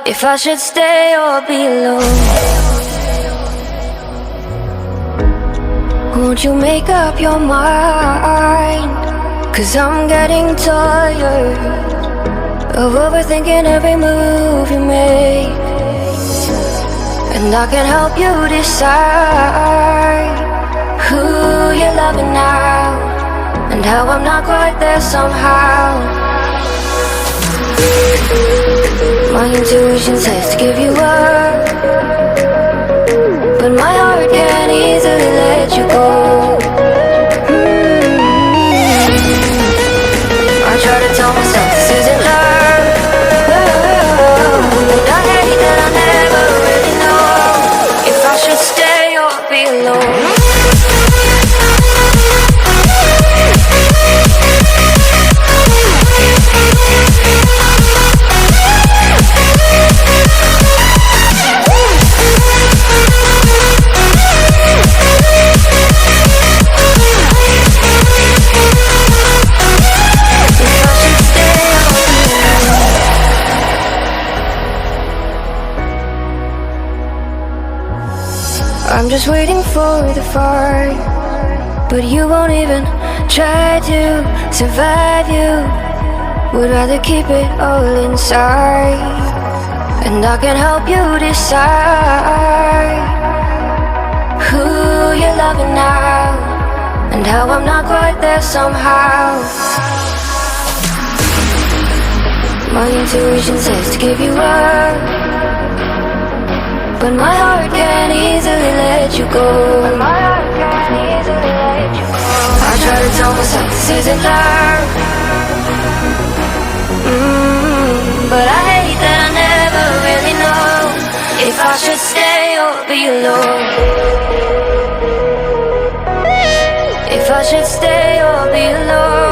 if I should stay or be alone. Won't you make up your mind? 'Cause I'm getting tired of overthinking every move you make. And I can help you decide who you're loving now, and how I'm not quite there somehow. My intuition says to give you up, but my heart can't easily let you go. I try to tell myself this isn't love, and I hate that I never really know if I should stay or be alone. I'm just waiting for the fight, but you won't even try to survive. You would rather keep it all inside, and I can help you decide who you're loving now, and how I'm not quite there somehow. My intuition says to give you up, but my heart can't easily let you go. I try to tell myself this isn't love, but I hate that I never really know if I should stay or be alone. If I should stay or be alone.